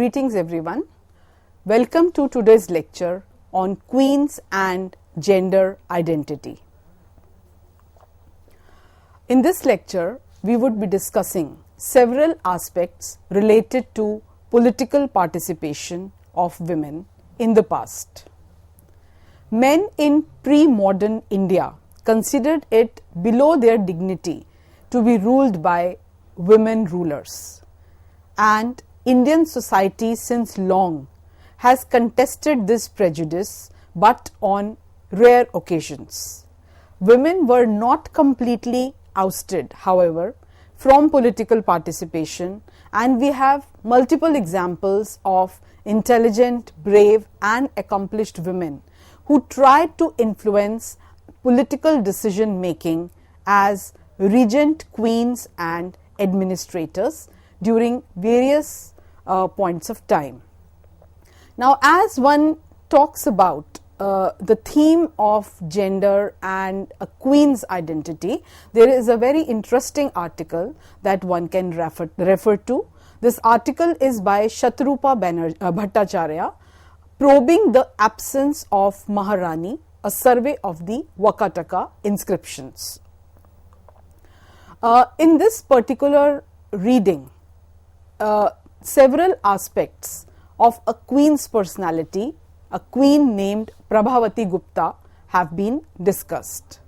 Greetings everyone. Welcome to today's lecture on Queens and Gender Identity. In this lecture, we would be discussing several aspects related to political participation of women in the past. Men in pre-modern India considered it below their dignity to be ruled by women rulers, and Indian society since long has contested this prejudice, but on rare occasions. Women were not completely ousted, however, from political participation, and we have multiple examples of intelligent, brave and accomplished women who tried to influence political decision making as regent queens and administrators during various points of time. Now, as one talks about the theme of gender and a queen's identity, there is a very interesting article that one can refer to. This article is by Shatrupa Bhattacharya, Probing the Absence of Maharani, a survey of the Vakataka inscriptions. In this particular reading, several aspects of a queen's personality, a queen named Prabhavati Gupta, have been discussed.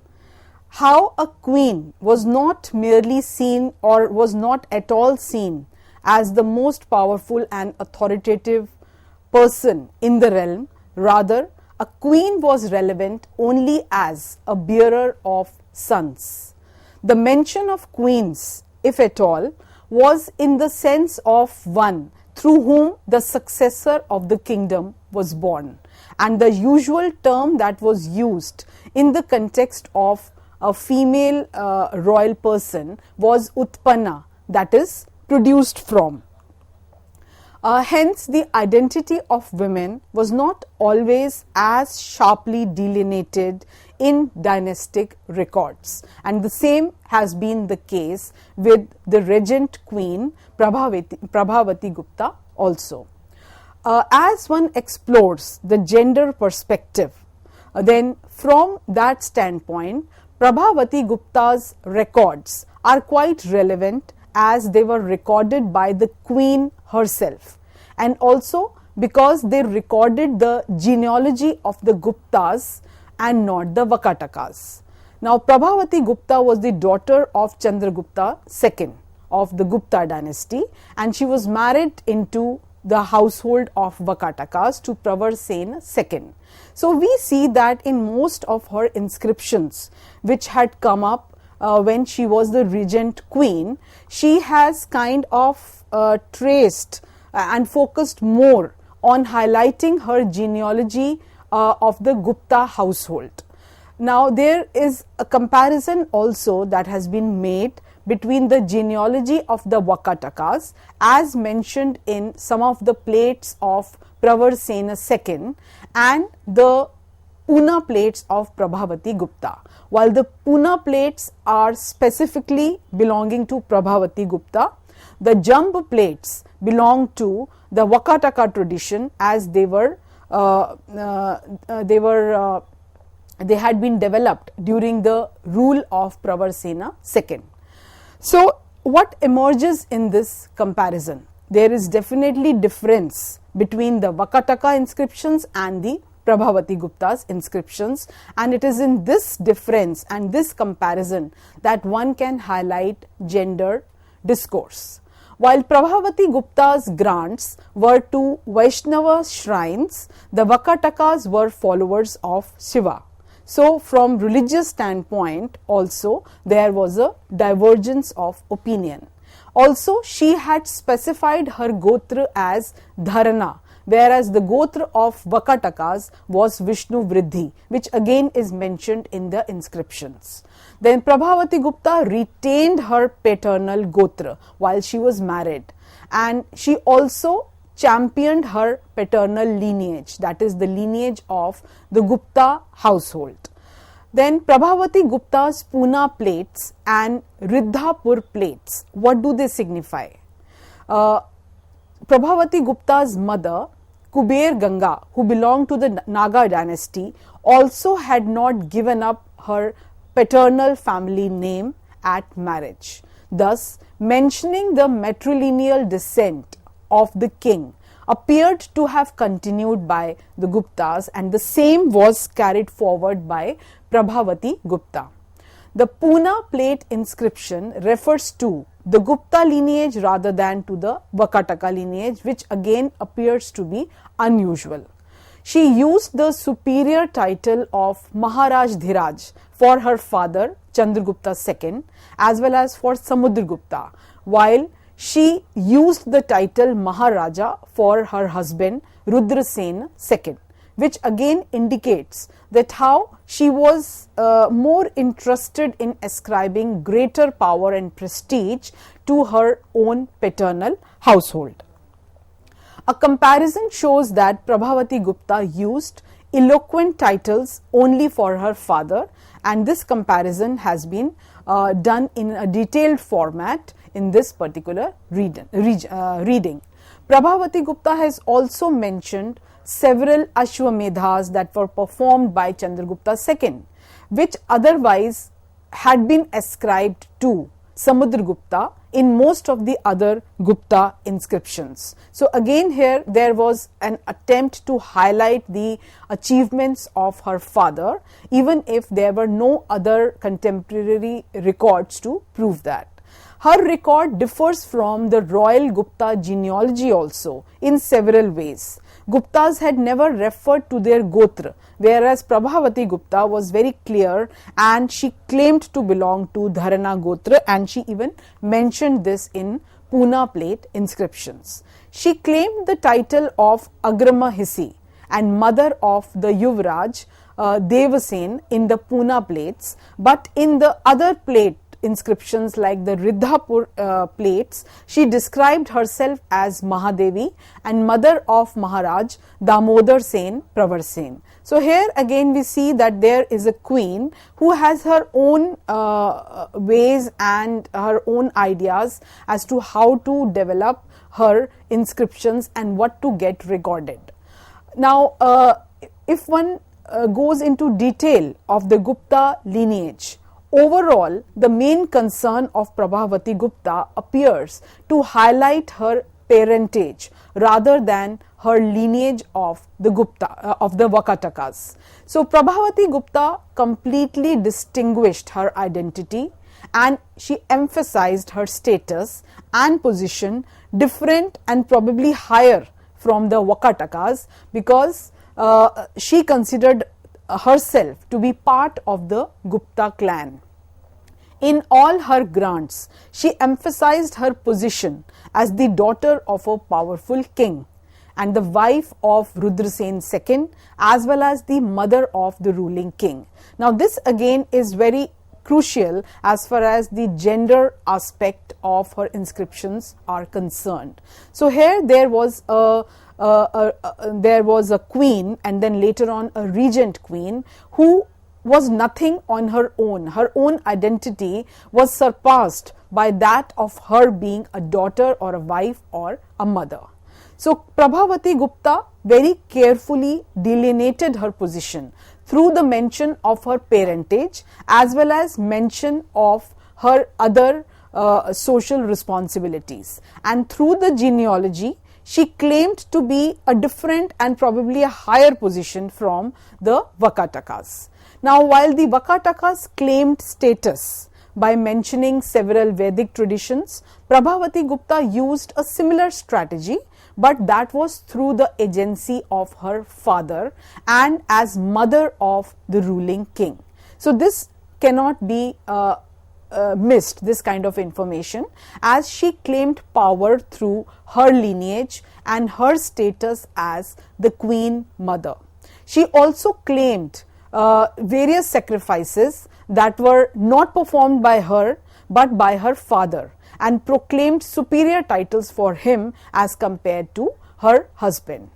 How a queen was not merely seen or was not at all seen as the most powerful and authoritative person in the realm, rather a queen was relevant only as a bearer of sons. The mention of queens, if at all, was in the sense of one through whom the successor of the kingdom was born, and the usual term that was used in the context of a female royal person was utpanna, that is produced from. Hence, the identity of women was not always as sharply delineated in dynastic records, and the same has been the case with the regent queen Prabhavati Gupta also. As one explores the gender perspective, then from that standpoint, Prabhavati Gupta's records are quite relevant as they were recorded by the queen herself, and also because they recorded the genealogy of the Guptas and not the Vakatakas. Now, Prabhavati Gupta was the daughter of Chandragupta II of the Gupta dynasty, and she was married into the household of Vakatakas to Pravarsena II. So, we see that in most of her inscriptions which had come up when she was the regent queen, she has kind of traced and focused more on highlighting her genealogy of the Gupta household. Now, there is a comparison also that has been made between the genealogy of the Vakatakas as mentioned in some of the plates of Pravarsena II and the Pune plates of Prabhavati Gupta. While the Pune plates are specifically belonging to Prabhavati Gupta, the Jambu plates belong to the Vakataka tradition as they had been developed during the rule of Pravarsena II. So, what emerges in this comparison? There is definitely difference between the Vakataka inscriptions and the Prabhavati Gupta's inscriptions, and it is in this difference and this comparison that one can highlight gender discourse. While Prabhavati Gupta's grants were to Vaishnava shrines, the Vakatakas were followers of Shiva. So, from religious standpoint also there was a divergence of opinion. Also, she had specified her gotra as Dharana, whereas the gotra of Vakatakas was Vishnu Vriddhi, which again is mentioned in the inscriptions. Then Prabhavati Gupta retained her paternal gotra while she was married, and she also championed her paternal lineage, that is the lineage of the Gupta household. Then Prabhavati Gupta's Pune plates and Riddhapur plates, what do they signify? Prabhavati Gupta's mother, Kuber Ganga, who belonged to the Naga dynasty, also had not given up her paternal family name at marriage. Thus, mentioning the matrilineal descent of the king appeared to have continued by the Guptas, and the same was carried forward by Prabhavati Gupta. The Pune plate inscription refers to the Gupta lineage rather than to the Vakataka lineage, which again appears to be unusual. She used the superior title of Maharaj Dhiraj for her father Chandragupta II as well as for Samudragupta, while she used the title Maharaja for her husband Rudrasen II, which again indicates that how she was more interested in ascribing greater power and prestige to her own paternal household. A comparison shows that Prabhavati Gupta used eloquent titles only for her father, and this comparison has been done in a detailed format in this particular reading. Prabhavati Gupta has also mentioned several Ashwamedhas that were performed by Chandragupta II, which otherwise had been ascribed to Samudragupta in most of the other Gupta inscriptions. So again here there was an attempt to highlight the achievements of her father, even if there were no other contemporary records to prove that. Her record differs from the royal Gupta genealogy also in several ways. Guptas had never referred to their Gotra, whereas Prabhavati Gupta was very clear and she claimed to belong to Dharana Gotra, and she even mentioned this in Pune plate inscriptions. She claimed the title of Agramahisi and mother of the Yuvraj Devasen in the Pune plates, but in the other plate inscriptions like the Riddhapur plates, she described herself as Mahadevi and mother of Maharaj Damodar Sen Pravarsen. So here again we see that there is a queen who has her own ways and her own ideas as to how to develop her inscriptions and what to get recorded. Now if one goes into detail of the Gupta lineage, overall, the main concern of Prabhavati Gupta appears to highlight her parentage rather than her lineage of the Vakatakas. So Prabhavati Gupta completely distinguished her identity and she emphasized her status and position different and probably higher from the Vakatakas, because she considered herself to be part of the Gupta clan. In all her grants, she emphasized her position as the daughter of a powerful king and the wife of Rudrasen II as well as the mother of the ruling king. Now this again is very crucial as far as the gender aspect of her inscriptions are concerned. So here there was a queen and then later on a regent queen who was nothing on her own. Her own identity was surpassed by that of her being a daughter or a wife or a mother. So Prabhavati Gupta very carefully delineated her position through the mention of her parentage as well as mention of her other social responsibilities, and through the genealogy she claimed to be a different and probably a higher position from the Vakatakas. Now while the Vakatakas claimed status by mentioning several Vedic traditions, Prabhavati Gupta used a similar strategy, but that was through the agency of her father and as mother of the ruling king. So this cannot be missed, this kind of information, as she claimed power through her lineage and her status as the queen mother. She also claimed various sacrifices that were not performed by her but by her father, and proclaimed superior titles for him as compared to her husband.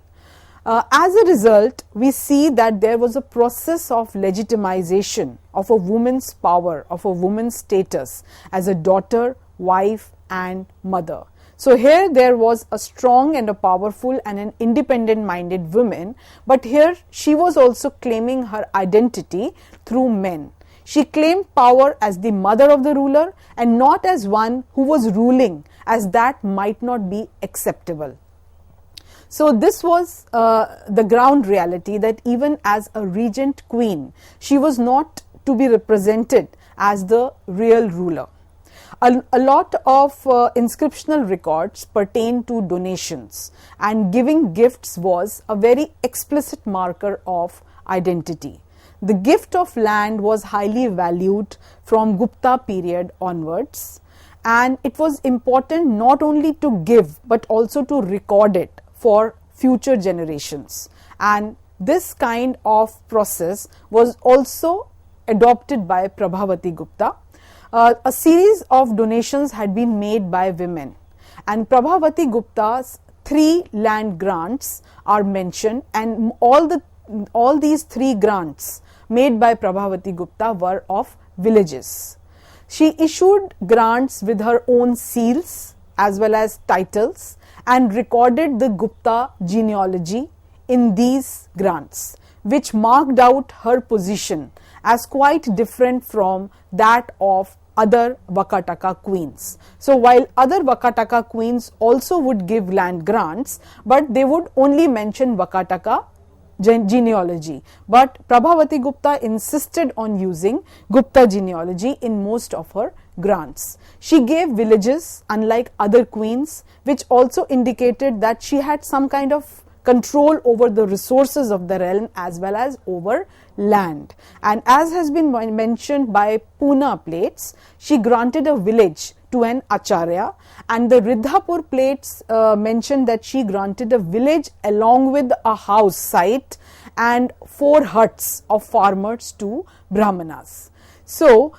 As a result, we see that there was a process of legitimization of a woman's power, of a woman's status as a daughter, wife and mother. So here there was a strong and a powerful and an independent minded woman, but here she was also claiming her identity through men. She claimed power as the mother of the ruler and not as one who was ruling, as that might not be acceptable. So this was the ground reality, that even as a regent queen, she was not to be represented as the real ruler. A lot of inscriptional records pertain to donations, and giving gifts was a very explicit marker of identity. The gift of land was highly valued from Gupta period onwards, and it was important not only to give but also to record it for future generations. And this kind of process was also adopted by Prabhavati Gupta. A series of donations had been made by women, and Prabhavati Gupta's 3 land grants are mentioned, and all these 3 grants made by Prabhavati Gupta were of villages. She issued grants with her own seals as well as titles, and recorded the Gupta genealogy in these grants, which marked out her position as quite different from that of other Vakataka queens. So while other Vakataka queens also would give land grants, but they would only mention Vakataka genealogy, but Prabhavati Gupta insisted on using Gupta genealogy in most of her grants. She gave villages, unlike other queens, which also indicated that she had some kind of control over the resources of the realm as well as over land. And as has been mentioned by Pune plates, she granted a village to an acharya, and the Ridhapur plates mentioned that she granted a village along with a house site and 4 huts of farmers to Brahmanas. So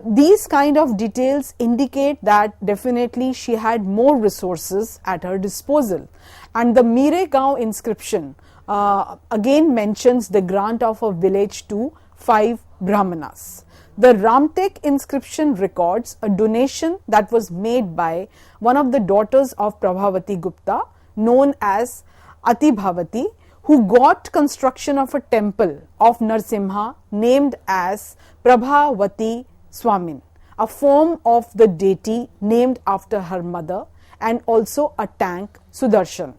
these kind of details indicate that definitely she had more resources at her disposal. And the Miregaon inscription again mentions the grant of a village to 5 Brahmanas. The Ramtek inscription records a donation that was made by one of the daughters of Prabhavati Gupta, known as Atibhavati, who got construction of a temple of Narsimha named as Prabhavati Swamin, a form of the deity named after her mother, and also a tank Sudarshan.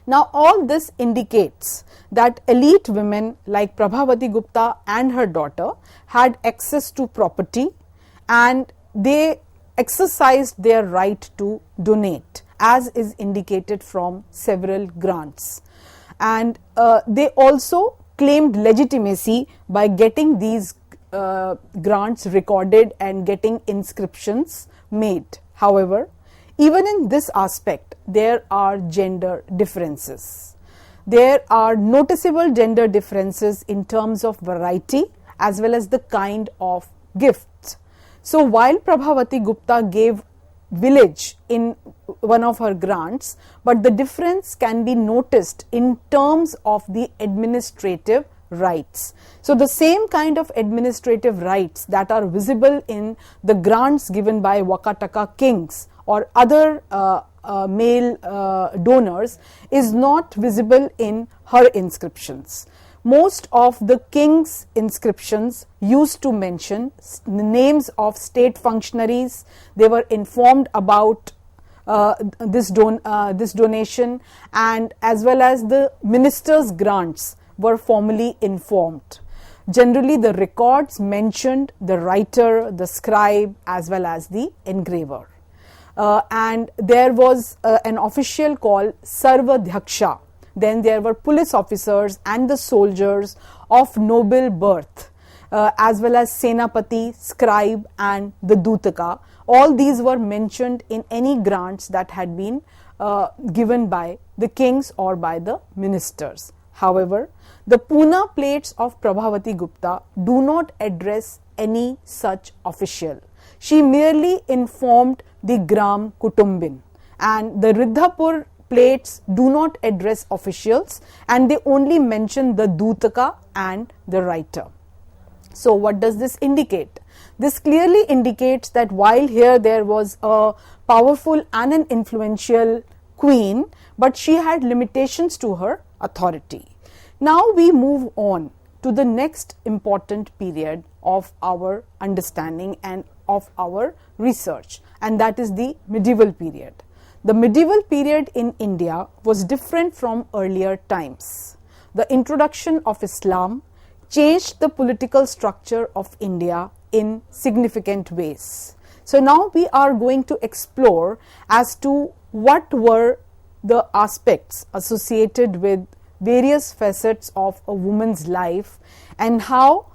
Now all this indicates that elite women like Prabhavati Gupta and her daughter had access to property, and they exercised their right to donate, as is indicated from several grants. And they also claimed legitimacy by getting these grants recorded and getting inscriptions made. However, even in this aspect, there are gender differences. There are noticeable gender differences in terms of variety as well as the kind of gifts. So while Prabhavati Gupta gave village in one of her grants, but the difference can be noticed in terms of the administrative rights. So the same kind of administrative rights that are visible in the grants given by Vakataka kings or other male donors is not visible in her inscriptions. Most of the king's inscriptions used to mention the names of state functionaries. They were informed about this donation, and as well as the minister's grants were formally informed. Generally, the records mentioned the writer, the scribe, as well as the engraver. And there was an official called Sarvadhyaksha. Then there were police officers and the soldiers of noble birth, as well as Senapati, scribe, and the Dutaka. All these were mentioned in any grants that had been given by the kings or by the ministers. However, the Pune plates of Prabhavati Gupta do not address any such official. She merely informed the Gram Kutumbin, and the Ridhapur plates do not address officials, and they only mention the Dutaka and the writer. So what does this indicate? This clearly indicates that while here there was a powerful and an influential queen, but she had limitations to her authority. Now we move on to the next important period of our understanding and of our research, and that is the medieval period. The medieval period in India was different from earlier times. The introduction of Islam changed the political structure of India in significant ways. So now we are going to explore as to what were the aspects associated with various facets of a woman's life and how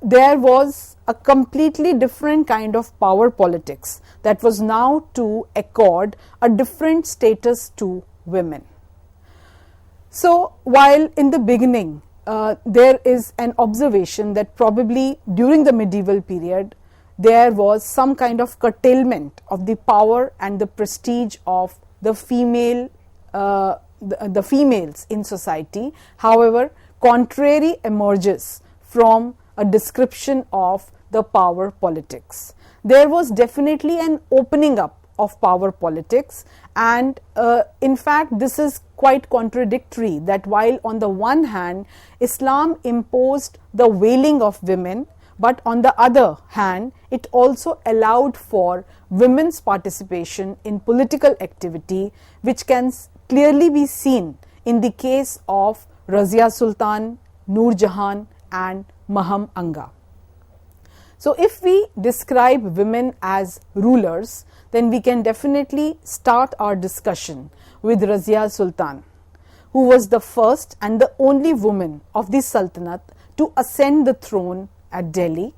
there was a completely different kind of power politics that was now to accord a different status to women. So while in the beginning there is an observation that probably during the medieval period there was some kind of curtailment of the power and the prestige of the female the females in society. However, contrary emerges from a description of the power politics. There was definitely an opening up of power politics, and in fact this is quite contradictory, that while on the one hand Islam imposed the veiling of women, but on the other hand it also allowed for women's participation in political activity, which can clearly be seen in the case of Razia Sultan, Noor Jahan and Maham Anga. So if we describe women as rulers, then we can definitely start our discussion with Razia Sultan, who was the first and the only woman of the Sultanate to ascend the throne at Delhi,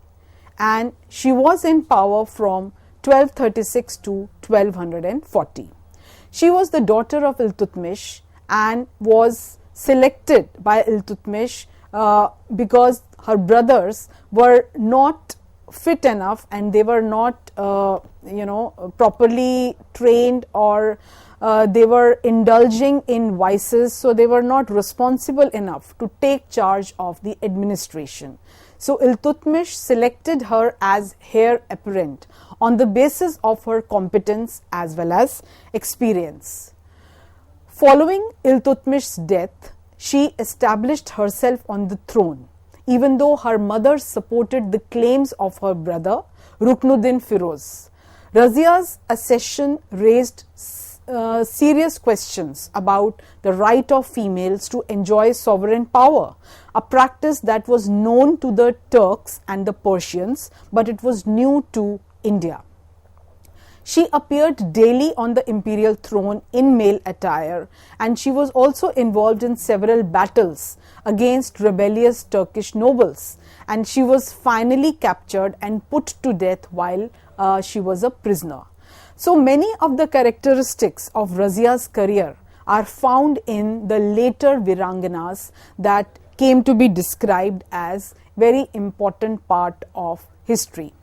and she was in power from 1236 to 1240. She was the daughter of Iltutmish and was selected by Iltutmish because her brothers were not fit enough and they were not properly trained, or they were indulging in vices, so they were not responsible enough to take charge of the administration. So Iltutmish selected her as heir apparent on the basis of her competence as well as experience. Following Iltutmish's death, she established herself on the throne, even though her mother supported the claims of her brother Ruknuddin Firoz. Razia's accession raised serious questions about the right of females to enjoy sovereign power, a practice that was known to the Turks and the Persians, but it was new to India. She appeared daily on the imperial throne in male attire, and she was also involved in several battles against rebellious Turkish nobles, and she was finally captured and put to death while she was a prisoner. So many of the characteristics of Razia's career are found in the later Viranganas that came to be described as very important part of history.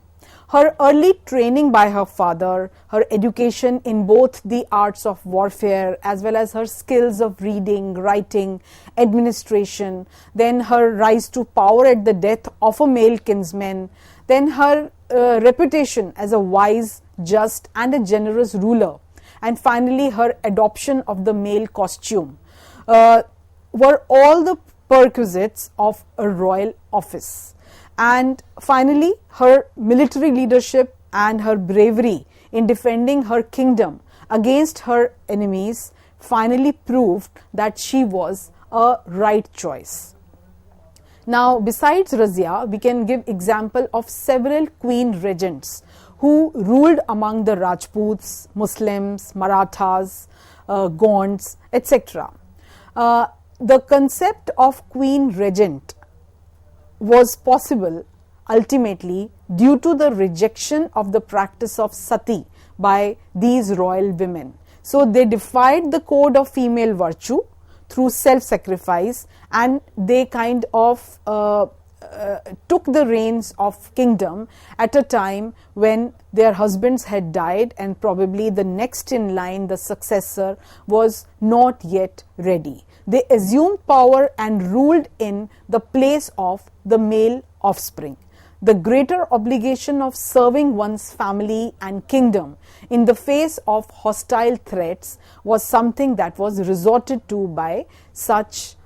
Her early training by her father, her education in both the arts of warfare as well as her skills of reading, writing, administration, then her rise to power at the death of a male kinsman, then her reputation as a wise, just and a generous ruler, and finally her adoption of the male costume were all the perquisites of a royal office. And finally her military leadership and her bravery in defending her kingdom against her enemies finally proved that she was a right choice. Now, besides Razia, we can give example of several queen regents who ruled among the Rajputs, Muslims, Marathas, Gonds, etc. The concept of queen regent was possible ultimately due to the rejection of the practice of sati by these royal women. So they defied the code of female virtue through self-sacrifice, and they kind of took the reins of kingdom at a time when their husbands had died and probably the next in line, the successor, was not yet ready. They assumed power and ruled in the place of the male offspring. the greater obligation of serving one's family and kingdom in the face of hostile threats was something that was resorted to by such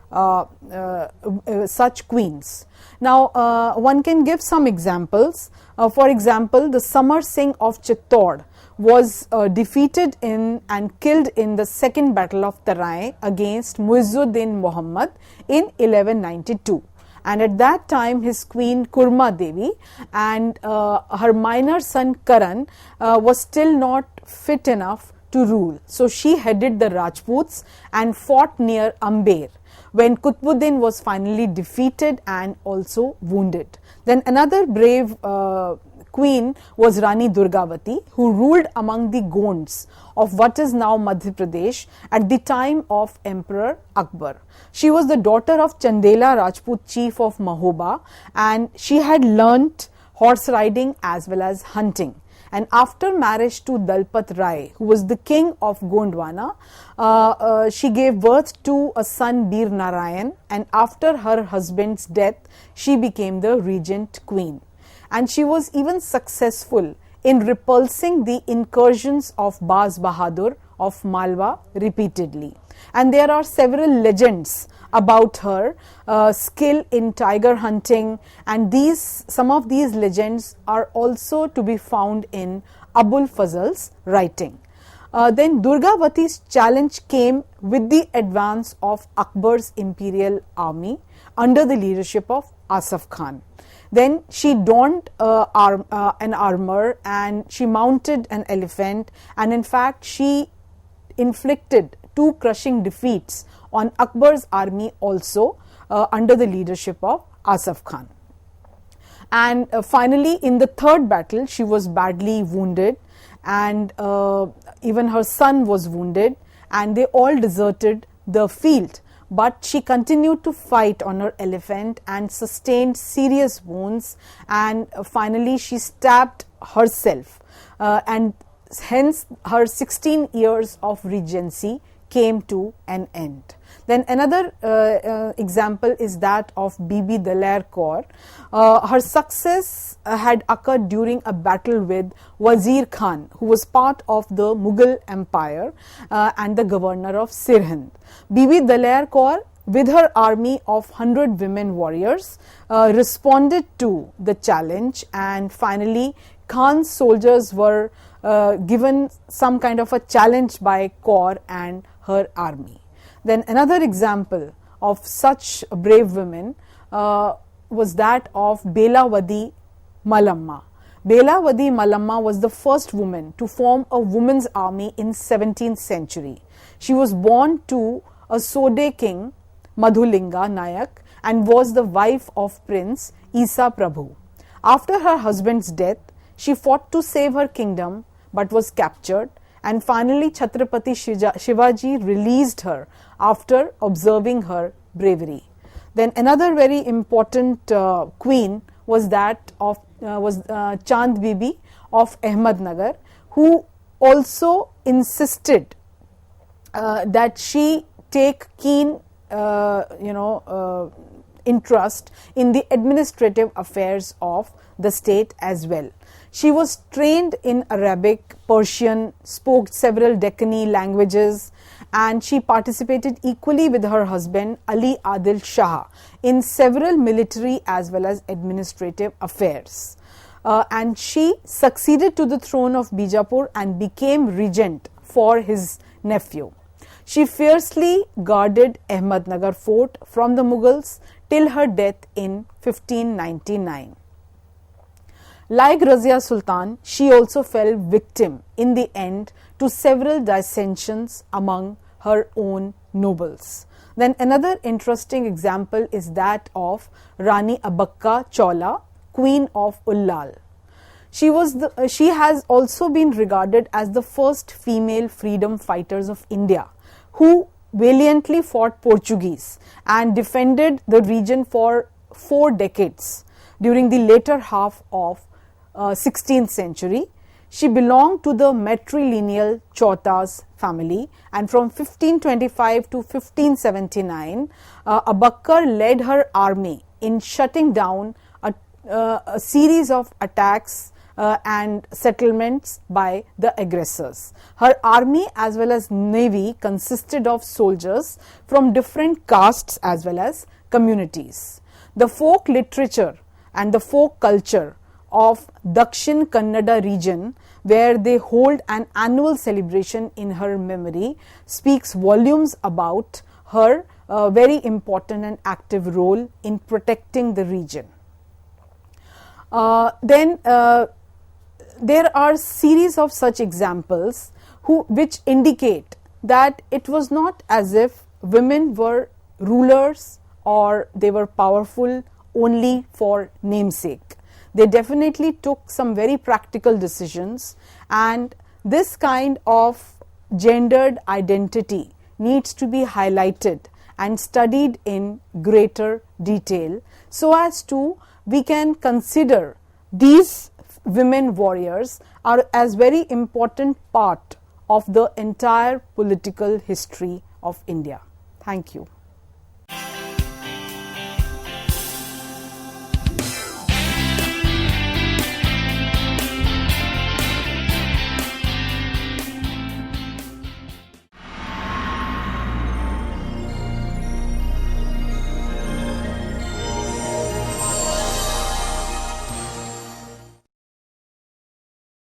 queens. Now, one can give some examples. For example, the Samar Singh of Chittor was defeated in and killed in the second battle of Tarai against Muizzuddin Muhammad in 1192. And at that time, his queen Kurma Devi and her minor son Karan was still not fit enough to rule. So she headed the Rajputs and fought near Amber, when Qutbuddin was finally defeated and also wounded. Then another brave queen was Rani Durgavati, who ruled among the Gonds of what is now Madhya Pradesh at the time of Emperor Akbar. She was the daughter of Chandela Rajput chief of Mahoba, and she had learnt horse riding as well as hunting. And after marriage to Dalpat Rai, who was the king of Gondwana, she gave birth to a son Bir Narayan, and after her husband's death, she became the regent queen. And she was even successful in repulsing the incursions of Baz Bahadur of Malwa repeatedly. And there are several legends about her skill in tiger hunting, and some of these legends are also to be found in Abul Fazl's writing. Then Durgavati's challenge came with the advance of Akbar's imperial army under the leadership of Asaf Khan. Then she donned an armor and she mounted an elephant, and in fact she inflicted 2 crushing defeats on Akbar's army also under the leadership of Asaf Khan. And finally, in the third battle, she was badly wounded, and even her son was wounded, and they all deserted the field. But she continued to fight on her elephant and sustained serious wounds, and finally she stabbed herself, and hence her 16 years of regency came to an end. Then another example is that of Bibi Daler Kaur. Her success had occurred during a battle with Wazir Khan, who was part of the Mughal Empire and the governor of Sirhind. Bibi Daler Kaur, with her army of 100 women warriors, responded to the challenge, and finally Khan's soldiers were given some kind of a challenge by Kaur and her army. Then another example of such brave women was that of Belavadi Malamma. Belavadi Malamma was the first woman to form a women's army in 17th century. She was born to a Sode king, Madhulinga Nayak, and was the wife of Prince Isa Prabhu. After her husband's death, she fought to save her kingdom but was captured, and finally Chhatrapati Shivaji released her after observing her bravery. Then another very important queen was that of Chand Bibi of Ahmednagar, who also insisted that she take keen interest in the administrative affairs of the state as well. She was trained in Arabic, Persian, spoke several Deccani languages, and she participated equally with her husband Ali Adil Shah in several military as well as administrative affairs. And she succeeded to the throne of Bijapur and became regent for his nephew. She fiercely guarded Ahmednagar fort from the Mughals till her death in 1599. Like Razia Sultan, she also fell victim in the end to several dissensions among her own nobles. Then another interesting example is that of Rani Abakka Chola, Queen of Ullal. She has also been regarded as the first female freedom fighters of India, who valiantly fought Portuguese and defended the region for 4 decades during the later half of 16th century. She belonged to the matrilineal Chautas family, and from 1525 to 1579, Abakkar led her army in shutting down a series of attacks and settlements by the aggressors. Her army as well as navy consisted of soldiers from different castes as well as communities. The folk literature and the folk culture of Dakshin Kannada region, where they hold an annual celebration in her memory, speaks volumes about her very important and active role in protecting the region. There are series of such examples which indicate that it was not as if women were rulers or they were powerful only for namesake. They definitely took some very practical decisions, and this kind of gendered identity needs to be highlighted and studied in greater detail, so as to we can consider these women warriors are as very important part of the entire political history of India. Thank you.